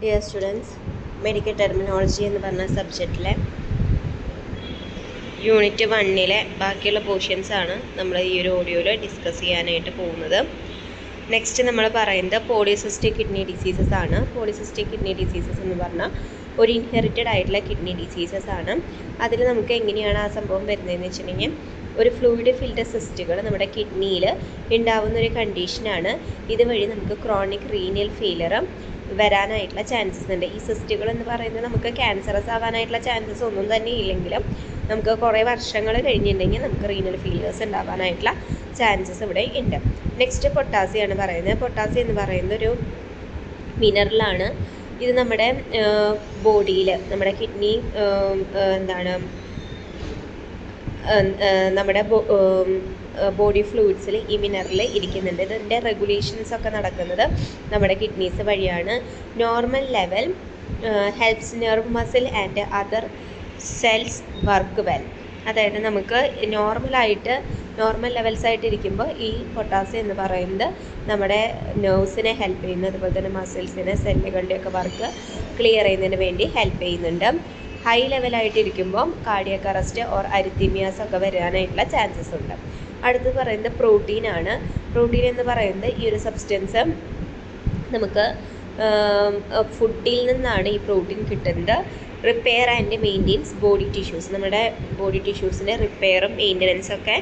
Dear students, medical terminology എന്ന് പറഞ്ഞ സബ്ജക്റ്റിലെ unit 1 ബാക്കിയുള്ള പോർഷൻസാണ് നമ്മൾ ഈ ഒരു ഓഡിയോയിൽ ഡിസ്കസ് ചെയ്യാനായിട്ട് പോകുന്നത്. നെക്സ്റ്റ് നമ്മൾ പറയുന്നത് പോളിസിസ്റ്റിക് കിഡ്നി ഡിസീസസ് ആണ്. പോളിസിസ്റ്റിക് കിഡ്നി ഡിസീസസ് എന്ന് പറഞ്ഞാൽ ഒരു ഇൻഹെറിറ്റഡ് ആയിട്ടുള്ള കിഡ്നി ഡിസീസസ് ആണ്. അതിൽ നമുക്ക് എങ്ങനെയാണ് ആ സംഭവം വരുന്നതെന്ന് വെച്ചിട്ടുണ്ടെങ്കിൽ, ഒരു ഫ്ലൂയിഡ് ഫിൽഡ് സിസ്റ്റുകൾ നമ്മുടെ കിഡ്നിയിൽ ഉണ്ടാവുന്ന ഒരു കണ്ടീഷനാണ്. ഇതുവഴി നമുക്ക് ക്രോണിക് റീനൽ ഫെയിലിയർ വരാനായിട്ടുള്ള ചാൻസസ് ഉണ്ട്. ഈ സിസ്റ്റുകൾ എന്ന് പറയുന്നത് നമുക്ക് ക്യാൻസറസ് ആവാനായിട്ടുള്ള ചാൻസസ് ഒന്നും തന്നെ ഇല്ലെങ്കിലും നമുക്ക് കുറേ വർഷങ്ങൾ കഴിഞ്ഞിട്ടുണ്ടെങ്കിൽ നമുക്ക് റീനൽ ഫെയിലിയേഴ്സ് ഉണ്ടാവാനായിട്ടുള്ള ചാൻസസ് ഇവിടെ ഉണ്ട്. നെക്സ്റ്റ് പൊട്ടാസ്യമാണ് പറയുന്നത്. പൊട്ടാസ്യം എന്ന് പറയുന്നത് ഒരു മിനറലാണ്. ഇത് നമ്മുടെ ബോഡിയിൽ, നമ്മുടെ കിഡ്നി നമ്മുടെ ബോഡി ഫ്ലൂയിഡ്സിൽ ഈ മിനറൽ ഇരിക്കുന്നുണ്ട്. ഇതിൻ്റെ റെഗുലേഷൻസൊക്കെ നടക്കുന്നത് നമ്മുടെ കിഡ്നീസ് വഴിയാണ്. Normal level helps nerve muscle and other cells work well. അതായത് നമുക്ക് നോർമൽ ലെവൽസ് ആയിട്ട് ഇരിക്കുമ്പോൾ ഈ പൊട്ടാസ്യം എന്ന് പറയുന്നത് നമ്മുടെ നെർവ്സിനെ ഹെൽപ്പ് ചെയ്യുന്നു. അതുപോലെ തന്നെ മസിൽസിനെ, സെല്ലുകളുടെയൊക്കെ വർക്ക് ക്ലിയർ ചെയ്യുന്നതിന് വേണ്ടി ഹെൽപ്പ് ചെയ്യുന്നുണ്ട്. ഹൈ ലെവലായിട്ടിരിക്കുമ്പോൾ കാർഡിയക് അറസ്റ്റ് ഓർ അരിത്തീമിയാസ് ഒക്കെ വരാനായിട്ടുള്ള ചാൻസസ് ഉണ്ട്. അടുത്തത് പറയുന്നത് പ്രോട്ടീനാണ്. പ്രോട്ടീൻ എന്ന് പറയുന്നത് ഈ ഒരു സബ്സ്റ്റൻസ് നമുക്ക് ഫുഡിൽ നിന്നാണ് ഈ പ്രോട്ടീൻ കിട്ടുന്നത്. Repair and maintains body tissues. നമ്മുടെ ബോഡി ടിഷ്യൂസിൻ്റെ റിപ്പയറും മെയിൻ്റനൻസും ഒക്കെ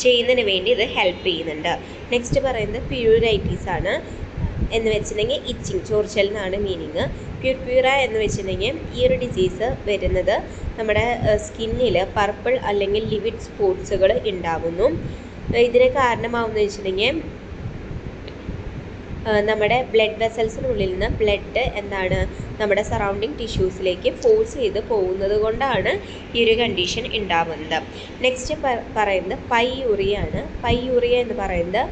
ചെയ്യുന്നതിന് വേണ്ടി ഇത് ഹെൽപ്പ് ചെയ്യുന്നുണ്ട്. നെക്സ്റ്റ് പറയുന്നത് പ്യൂരൈറ്റീസ് ആണ്. എന്ന് വെച്ചിട്ടുണ്ടെങ്കിൽ ഇച്ചിങ്, ചൊറിച്ചൽ എന്നാണ് മീനിങ്. പ്യൂർപ്യൂറ എന്ന് വെച്ചിട്ടുണ്ടെങ്കിൽ ഈ ഒരു ഡിസീസ് വരുന്നത് നമ്മുടെ സ്കിന്നിൽ പർപ്പിൾ അല്ലെങ്കിൽ ലിവിഡ് സ്പോട്സുകൾ ഉണ്ടാവുന്നു. ഇതിന് കാരണമാവുമെന്ന് വെച്ചിട്ടുണ്ടെങ്കിൽ നമ്മുടെ ബ്ലഡ് വെസൽസിനുള്ളിൽ നിന്ന് ബ്ലഡ് നമ്മുടെ സറൗണ്ടിങ് ടിഷ്യൂസിലേക്ക് ഫോഴ്സ് ചെയ്ത് പോകുന്നത് കൊണ്ടാണ് ഈ ഒരു കണ്ടീഷൻ ഉണ്ടാവുന്നത്. നെക്സ്റ്റ് പറയുന്നത് പൈയൂറിയാണ്. പൈയൂറിയ എന്ന് പറയുന്നത്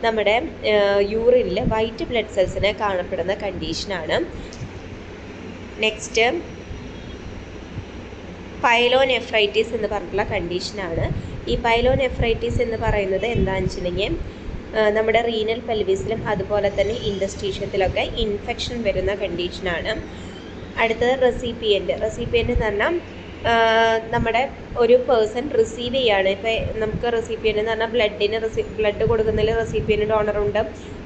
നമ്മുടെ യൂറിനിൽ വൈറ്റ് ബ്ലഡ് സെൽസിനെ കാണപ്പെടുന്ന കണ്ടീഷനാണ്. നെക്സ്റ്റ് പൈലോനെഫ്രൈറ്റിസ് എന്ന് പറഞ്ഞിട്ടുള്ള കണ്ടീഷനാണ്. ഈ പൈലോനെഫ്രൈറ്റിസ് എന്ന് പറയുന്നത് എന്താണെന്ന് വെച്ചിട്ടുണ്ടെങ്കിൽ നമ്മുടെ റീനൽ പെൽവിസിലും അതുപോലെ തന്നെ ഇൻഡസ്ട്രീഷ്യത്തിലൊക്കെ ഇൻഫെക്ഷൻ വരുന്ന കണ്ടീഷനാണ്. അടുത്തത് റെസിപ്പിയൻ്റ് എന്ന് പറഞ്ഞാൽ നമ്മുടെ ഒരു പേഴ്സൺ റിസീവ് ചെയ്യാണ്. ഇപ്പോൾ നമുക്ക് റെസിപ്പിയൻ്റ് എന്ന് പറഞ്ഞാൽ ബ്ലഡ് കൊടുക്കുന്നതിൽ റെസിപ്പിയൻ്റ് ഡോണറുണ്ട്.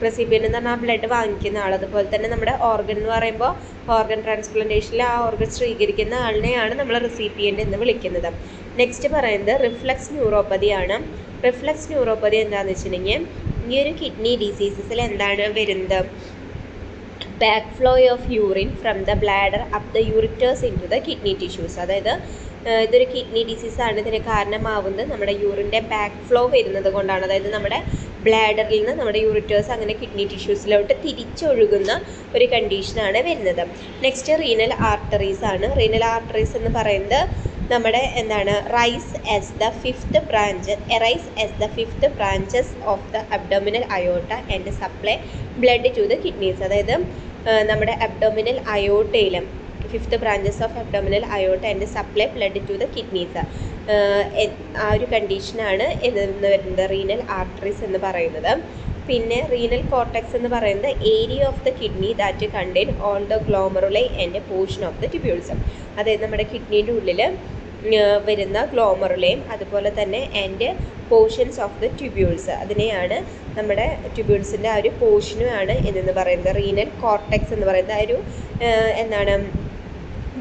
റെസിപ്പിയൻ്റ് എന്ന് പറഞ്ഞാൽ ബ്ലഡ് വാങ്ങിക്കുന്ന ആൾ. അതുപോലെ തന്നെ നമ്മുടെ ഓർഗൻ എന്ന് പറയുമ്പോൾ ഓർഗൻ ട്രാൻസ്പ്ലാന്റേഷനിൽ ആ ഓർഗൻ സ്വീകരിക്കുന്ന ആളിനെയാണ് നമ്മൾ റെസിപ്പിയൻ്റ് എന്ന് വിളിക്കുന്നത്. നെക്സ്റ്റ് പറയുന്നത് റിഫ്ലക്സ് ന്യൂറോപ്പതിയാണ്. റിഫ്ലക്സ് ന്യൂറോപ്പതി എന്താണെന്ന് വെച്ചിട്ടുണ്ടെങ്കിൽ ഈ ഒരു കിഡ്നി ഡിസീസസിൽ എന്താണ് വരുന്നത്? Back flow of urine from the bladder up the ureters into the kidney tissues. അതായത് ഇതൊരു കിഡ്നി ഡിസീസാണ്. ഇതിന് കാരണമാവുന്നത് നമ്മുടെ യൂറിൻ്റെ ബാക്ക് ഫ്ലോ വരുന്നത് കൊണ്ടാണ്. അതായത് നമ്മുടെ ബ്ലാഡറിൽ നിന്ന് നമ്മുടെ യൂറിറ്റേഴ്സ് അങ്ങനെ കിഡ്നി ടിഷ്യൂസിലോട്ട് തിരിച്ചൊഴുകുന്ന ഒരു കണ്ടീഷനാണ് വരുന്നത്. നെക്സ്റ്റ് റീനൽ ആർട്ടറീസ് ആണ്. റീനൽ ആർട്ടറീസ് എന്ന് പറയുന്നത് നമ്മുടെ rise as the fifth branches of the abdominal aorta and supply blood to the kidneys. അതായത് നമ്മുടെ അബ്ഡോമിനൽ അയോട്ടയിലും fifth branches of abdominal aorta and supply blood to the kidneys. ആ ഒരു കണ്ടീഷനാണ് എന്ന് വരുന്നത് റീനൽ ആർട്ടറീസ് എന്ന് പറയുന്നത്. പിന്നെ റീനൽ കോർട്ടക്സ് എന്ന് പറയുന്നത് area of the kidney that contain all the glomeruli and portion of the tubules. അതായത് നമ്മുടെ കിഡ്നിയുടെ ഉള്ളിൽ വരുന്ന ഗ്ലോമറുലയും അതുപോലെ തന്നെ and portions of the tubules, അതിനെയാണ് നമ്മുടെ ട്യൂബ്യൂൾസിൻ്റെ ആ ഒരു പോർഷനുമാണ് എന്ന് പറയുന്നത്. റീനൽ കോർട്ടക്സ് എന്ന് പറയുന്നത് ആ ഒരു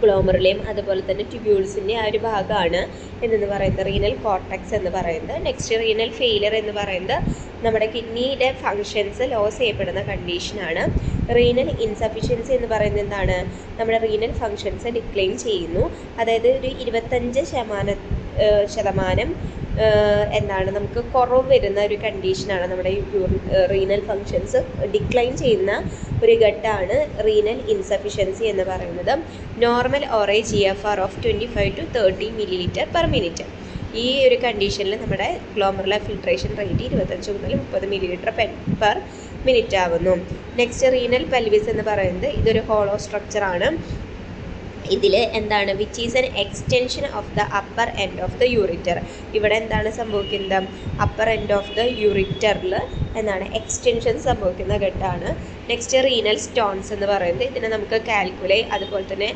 ഗ്ലോമറുലയും അതുപോലെ തന്നെ ട്യൂബ്യൂൾസിൻ്റെ ആ ഒരു ഭാഗമാണ് എന്ന് പറയുന്നത് റീനൽ കോർട്ടക്സ് എന്ന് പറയുന്നത്. നെക്സ്റ്റ് റീനൽ ഫെയിലിയർ എന്ന് പറയുന്നത് നമ്മുടെ കിഡ്നിയുടെ ഫങ്ഷൻസ് ലോസ് ചെയ്യപ്പെടുന്ന കണ്ടീഷനാണ്. റീനൽ ഇൻസഫിഷ്യൻസി എന്ന് പറയുന്നത് എന്താണ്? നമ്മുടെ റീനൽ ഫങ്ഷൻസ് ഡിക്ലൈൻ ചെയ്യുന്നു. അതായത് ഒരു 25% നമുക്ക് കുറവ് വരുന്ന ഒരു കണ്ടീഷനാണ്. നമ്മുടെ റീനൽ ഫങ്ഷൻസ് ഡിക്ലൈൻ ചെയ്യുന്ന ഒരു ഘട്ടമാണ് റീനൽ ഇൻസഫിഷ്യൻസി എന്ന് പറയുന്നത്. Normal average GFR of 25 to 30 ml/minute. ഈ ഒരു കണ്ടീഷനിൽ നമ്മുടെ ഗ്ലോമറുലർ ഫിൽട്രേഷൻ റേറ്റ് 25 മുതൽ 30 ml/minute ആവുന്നു. നെക്സ്റ്റ് റീനൽ പെൽവിസ് എന്ന് പറയുന്നത് ഇതൊരു ഹോളോ സ്ട്രക്ചറാണ്. ഇതിൽ which is an extension of the upper end of the ureter. ഇവിടെ എന്താണ് സംഭവിക്കുന്നത്? അപ്പർ എൻഡ് ഓഫ് ദ യൂറിറ്ററിൽ എക്സ്റ്റെൻഷൻ സംഭവിക്കുന്ന ഘട്ടമാണ്. നെക്സ്റ്റ് റീനൽ സ്റ്റോൺസ് എന്ന് പറയുന്നത് ഇതിനെ നമുക്ക് കാൽക്കുലേറ്റ് അതുപോലെ തന്നെ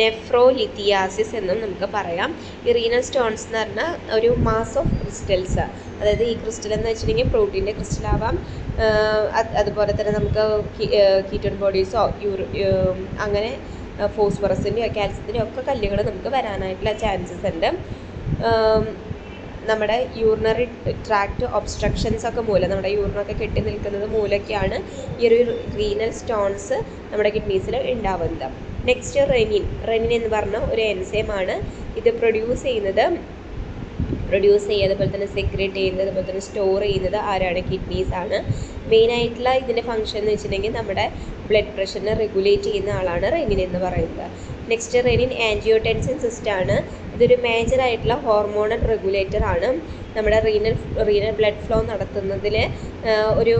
നെഫ്രോലിത്തിയാസിസ് എന്നും നമുക്ക് പറയാം. ഈ റീനൽ സ്റ്റോൺസ് എന്ന് പറഞ്ഞാൽ ഒരു മാസ് ഓഫ് ക്രിസ്റ്റൽസ്, അതായത് ഈ ക്രിസ്റ്റൽ എന്ന് വെച്ചിട്ടുണ്ടെങ്കിൽ പ്രോട്ടീൻ്റെ ക്രിസ്റ്റൽ ആവാം, അതുപോലെ തന്നെ നമുക്ക് കീറ്റോൺ ബോഡീസോ അങ്ങനെ ഫോസ്ഫറസിൻ്റെയോ കാൽസ്യത്തിൻ്റെയോ ഒക്കെ കല്ലുകൾ നമുക്ക് വരാനായിട്ടുള്ള ചാൻസസ് ഉണ്ട്. നമ്മുടെ യൂറിനറി ട്രാക്ട് ഒബ്സ്ട്രക്ഷൻസ് ഒക്കെ മൂലം, നമ്മുടെ യൂറിനൊക്കെ കെട്ടി നിൽക്കുന്നത് മൂലമൊക്കെയാണ് ഈ ഒരു റീനൽ സ്റ്റോൺസ് നമ്മുടെ കിഡ്നീസിൽ ഉണ്ടാവുന്നത്. നെക്സ്റ്റ് റെനിൻ എന്ന് പറഞ്ഞ ഒരു എൻസൈമാണ്. ഇത് പ്രൊഡ്യൂസ് ചെയ്യുക, അതുപോലെ തന്നെ സെക്രേറ്റ് ചെയ്യുന്നത്, അതുപോലെ തന്നെ സ്റ്റോർ ചെയ്യുന്നത് ആരാണ്? കിഡ്നീസ് ആണ്. മെയിനായിട്ടുള്ള ഇതിൻ്റെ ഫംഗ്ഷൻ എന്ന് വെച്ചിട്ടുണ്ടെങ്കിൽ നമ്മുടെ ബ്ലഡ് പ്രഷറിനെ റെഗുലേറ്റ് ചെയ്യുന്ന ആളാണ് റെനിൻ എന്ന് പറയുന്നത്. നെക്സ്റ്റ് റെനിൻ ആൻജിയോടെൻസിൻ സിസ്റ്റാണ്. ഇതൊരു മേജറായിട്ടുള്ള ഹോർമോണൽ റെഗുലേറ്റർ ആണ്. നമ്മുടെ റീനൽ ബ്ലഡ് ഫ്ലോ നടത്തുന്നതിൽ ഒരു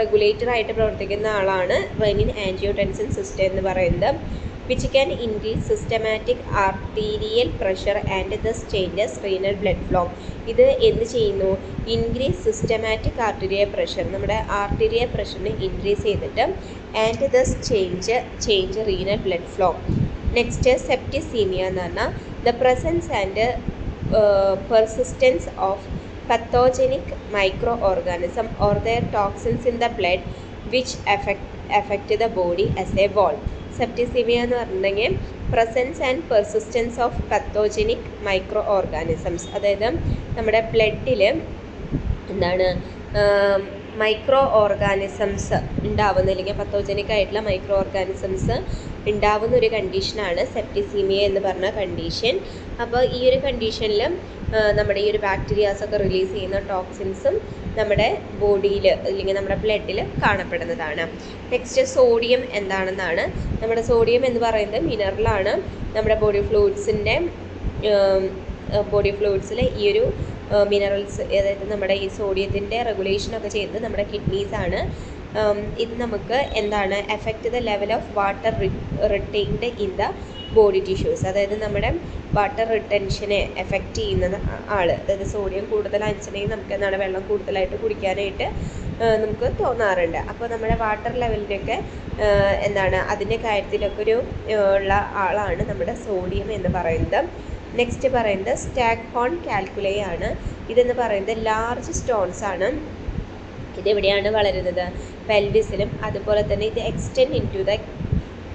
റെഗുലേറ്ററായിട്ട് പ്രവർത്തിക്കുന്ന ആളാണ് റെനിൻ ആൻജിയോടെൻസിൻ സിസ്റ്റം എന്ന് പറയുന്നത്. which can increase systematic arterial pressure and thus changes renal blood flow. ഇത് എന്ത് ചെയ്യുന്നു? ഇൻക്രീസ് സിസ്റ്റമാറ്റിക് ആർട്ടീരിയൽ പ്രഷർ, നമ്മുടെ ആർട്ടീരിയൽ പ്രഷറിനെ ഇൻക്രീസ് ചെയ്തിട്ട് and thus change renal blood flow. Next septicemia എന്ന് പറഞ്ഞാൽ the presence and persistence of pathogenic microorganism or their toxins in the blood which affect the body as a whole. Septicemia എന്ന് പറഞ്ഞിട്ടുണ്ടെങ്കിൽ presence and persistence of pathogenic micro organisms, അതായത് നമ്മുടെ ബ്ലഡിൽ micro organisms ഉണ്ടാവുന്ന, അല്ലെങ്കിൽ പത്തോജനിക് ആയിട്ടുള്ള മൈക്രോ ഓർഗാനിസംസ് ഉണ്ടാവുന്ന ഒരു കണ്ടീഷനാണ് സെപ്റ്റിസീമിയ എന്ന് പറഞ്ഞ കണ്ടീഷൻ. അപ്പോൾ ഈ ഒരു കണ്ടീഷനിൽ നമ്മുടെ ഈ ഒരു ബാക്ടീരിയാസൊക്കെ റിലീസ് ചെയ്യുന്ന ടോക്സിൻസും നമ്മുടെ ബോഡിയിൽ അല്ലെങ്കിൽ നമ്മുടെ ബ്ലഡിൽ കാണപ്പെടുന്നതാണ്. നെക്സ്റ്റ് സോഡിയം എന്താണെന്നാണ്. നമ്മുടെ സോഡിയം എന്ന് പറയുന്നത് മിനറലാണ്. നമ്മുടെ ബോഡി ഫ്ലൂയിഡ്സിൽ ഈ ഒരു മിനറൽസ്, അതായത് നമ്മുടെ ഈ സോഡിയത്തിൻ്റെ റെഗുലേഷനൊക്കെ ചെയ്യുന്നത് നമ്മുടെ കിഡ്നീസാണ്. ഇത് നമുക്ക് effect the level of water retained in the body tissues, അതായത് നമ്മുടെ വാട്ടർ റിട്ടൻഷനെ എഫക്റ്റ് ചെയ്യുന്ന അതായത് സോഡിയം കൂടുതലാണെന്നുണ്ടെങ്കിൽ നമുക്ക് വെള്ളം കൂടുതലായിട്ട് കുടിക്കാനായിട്ട് നമുക്ക് തോന്നാറുണ്ട്. അപ്പോൾ നമ്മുടെ വാട്ടർ ലെവലിൻ്റെയൊക്കെ അതിൻ്റെ കാര്യത്തിലൊക്കെ ഉള്ള ആളാണ് നമ്മുടെ സോഡിയം എന്ന് പറയുന്നത്. നെക്സ്റ്റ് പറയുന്നത് സ്റ്റാഗ്ഹോൺ കാൽക്കുലൈ ആണ്. ഇതെന്ന് പറയുന്നത് ലാർജ് സ്റ്റോൺസ് ആണ്. ഇതെവിടെയാണ് വളരുന്നത്? പെൽവിസിലും. അതുപോലെ തന്നെ ഇത് extend into the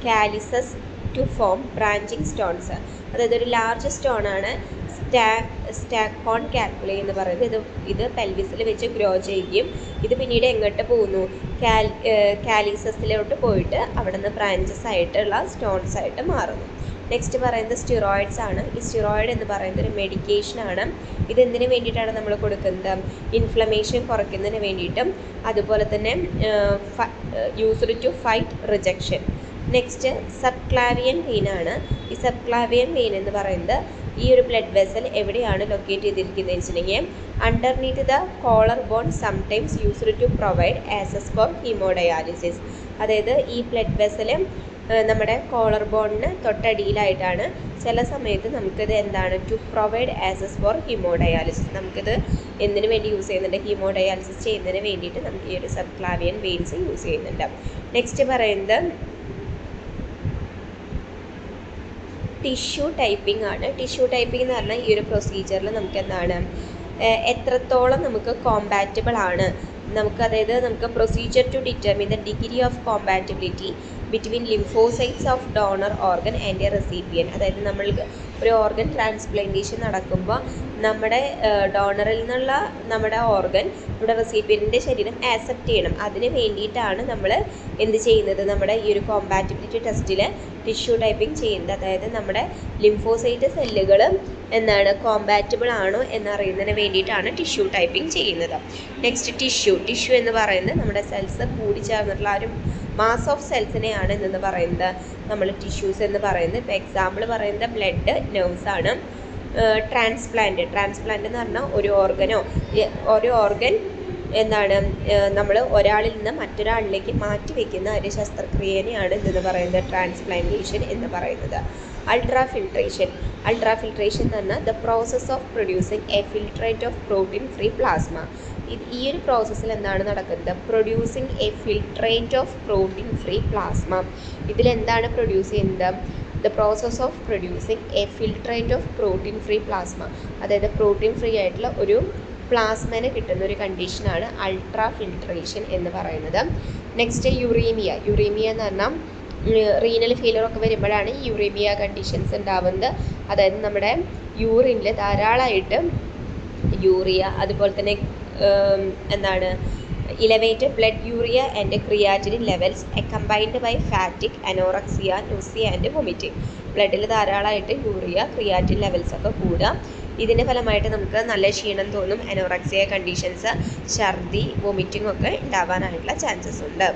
calyces to form branching stones, അതായത് ഒരു ലാർജ് സ്റ്റോൺ ആണ് സ്റ്റാഗ്ഹോൺ കാൽക്കുലൈ എന്ന് പറയുന്നത്. ഇത് പെൽവിസിൽ വെച്ച് ഗ്രോ ചെയ്യുകയും ഇത് പിന്നീട് എങ്ങോട്ട് പോകുന്നു? കാലിസസിലോട്ട് പോയിട്ട് അവിടെ നിന്ന് ബ്രാഞ്ചസ് ആയിട്ടുള്ള സ്റ്റോൺസ് ആയിട്ട് മാറുന്നു. നെക്സ്റ്റ് പറയുന്നത് സ്റ്റിറോയിഡ്സ് ആണ്. ഈ സ്റ്റിറോയിഡ് എന്ന് പറയുന്നത് ഒരു മെഡിക്കേഷനാണ്. ഇതെന്തിനു വേണ്ടിയിട്ടാണ് നമ്മൾ കൊടുക്കുന്നത്? ഇൻഫ്ലമേഷൻ കുറയ്ക്കുന്നതിന് വേണ്ടിയിട്ടും, അതുപോലെ തന്നെ used to fight rejection. Next subclavian vein ആണ്. ഈ സബ്ക്ലാവിയൻ വെയിൻ എന്ന് പറയുന്നത് ഈ ഒരു ബ്ലഡ് വെസൽ എവിടെയാണ് ലൊക്കേറ്റ് ചെയ്തിരിക്കുന്നത് വെച്ചിട്ടുണ്ടെങ്കിൽ underneath the collar bone, sometimes used to provide access for hemodialysis. അതായത് ഈ ബ്ലഡ് വെസൽ നമ്മുടെ കോളർ ബോണിന് തൊട്ടടിയിലായിട്ടാണ്. ചില സമയത്ത് നമുക്കിത് to provide access for hemodialysis. നമുക്കിത് എന്തിനു വേണ്ടി യൂസ് ചെയ്യുന്നുണ്ട്? ഹീമോഡയാലിസിസ് ചെയ്യുന്നതിന് വേണ്ടിയിട്ട് നമുക്ക് ഈ ഒരു സബ്ക്ലാവിയൻ വെയിൻസ് യൂസ് ചെയ്യുന്നുണ്ട്. നെക്സ്റ്റ് പറയുന്നത് ടിഷ്യൂ ടൈപ്പിംഗ് ആണ്. ടിഷ്യൂ ടൈപ്പിംഗ് എന്ന് പറഞ്ഞാൽ ഈ ഒരു പ്രൊസീജിയറിൽ നമുക്ക് എത്രത്തോളം നമുക്ക് കോമ്പാറ്റബിൾ ആണ് അതായത് നമുക്ക് procedure to determine the degree of compatibility between lymphocytes of donor organ and a recipient. അതായത് നമ്മൾക്ക് ഒരു ഓർഗൻ ട്രാൻസ്പ്ലാന്റേഷൻ നടക്കുമ്പോൾ നമ്മുടെ ഡോണറിൽ നിന്നുള്ള നമ്മുടെ ഓർഗൻ നമ്മുടെ റെസിപ്പിയൻ്റെ ശരീരം ആക്സെപ്റ്റ് ചെയ്യണം. അതിന് വേണ്ടിയിട്ടാണ് നമ്മൾ എന്ത് ചെയ്യുന്നത്? നമ്മുടെ ഈ ഒരു കോമ്പാറ്റബിലിറ്റി ടെസ്റ്റിൽ ടിഷ്യൂ ടൈപ്പിംഗ് ചെയ്യുന്നത്. അതായത് നമ്മുടെ ലിംഫോസൈറ്റ് സെല്ലുകൾ കോമ്പാറ്റബിൾ ആണോ എന്നറിയുന്നതിന് വേണ്ടിയിട്ടാണ് ടിഷ്യൂ ടൈപ്പിംഗ് ചെയ്യുന്നത്. നെക്സ്റ്റ് ടിഷ്യൂ എന്ന് പറയുന്നത് നമ്മുടെ സെൽസ് കൂടിച്ചേർന്നിട്ടുള്ള ഒരു മാസ് ഓഫ് സെൽസിനെയാണ് എന്ന് പറയുന്നത് നമ്മൾ ടിഷ്യൂസ് എന്ന് പറയുന്നത്. ഇപ്പോൾ എക്സാമ്പിൾ പറയുന്നത് ബ്ലഡ്, നെർവ്സ് ആണ്. ട്രാൻസ്പ്ലാന്റ് എന്ന് പറഞ്ഞാൽ ഒരു ഓർഗൻ നമ്മൾ ഒരാളിൽ നിന്ന് മറ്റൊരാളിലേക്ക് മാറ്റി വയ്ക്കുന്ന ഒരു ശസ്ത്രക്രിയനെയാണ് എന്ന് പറയുന്നത് ട്രാൻസ്പ്ലാന്റേഷൻ എന്ന് പറയുന്നത്. അൾട്രാഫിൽട്രേഷൻ എന്ന് പറഞ്ഞാൽ the process of producing a filtrate of protein free plasma. ഈ ഒരു പ്രോസസ്സിൽ എന്താണ് നടക്കുന്നത്? Producing a filtrate of protein free plasma. ഇതിലെന്താണ് പ്രൊഡ്യൂസ് ചെയ്യുന്നത്? The process of producing a filtrate of protein free plasma. അതായത് പ്രോട്ടീൻ ഫ്രീ ആയിട്ടുള്ള ഒരു പ്ലാസ്മന് കിട്ടുന്ന ഒരു കണ്ടീഷനാണ് അൾട്രാ ഫിൽട്രേഷൻ എന്ന് പറയുന്നത്. Next uraemia. യുറീമിയ എന്ന് പറഞ്ഞാൽ റീനൽ ഫെയിലറൊക്കെ വരുമ്പോഴാണ് യുറീമിയ കണ്ടീഷൻസ് ഉണ്ടാവുന്നത്. അതായത് നമ്മുടെ യൂറിനിൽ ധാരാളമായിട്ട് യൂറിയ, അതുപോലെ തന്നെ എന്താണ് elevated blood urea and creatinine levels accompanied by fatigue, anorexia, nausea and vomiting. ബ്ലഡിൽ ധാരാളമായിട്ട് യൂറിയ, ക്രിയാറ്റിൻ ലെവൽസ് ഒക്കെ കൂടുക. ഇതിൻ്റെ ഫലമായിട്ട് നമുക്ക് നല്ല ക്ഷീണം തോന്നും, അനോറക്സിയ കണ്ടീഷൻസ്, ഛർദി, വൊമിറ്റിംഗ് ഒക്കെ ഉണ്ടാവാനായിട്ടുള്ള ചാൻസസ് ഉണ്ട്.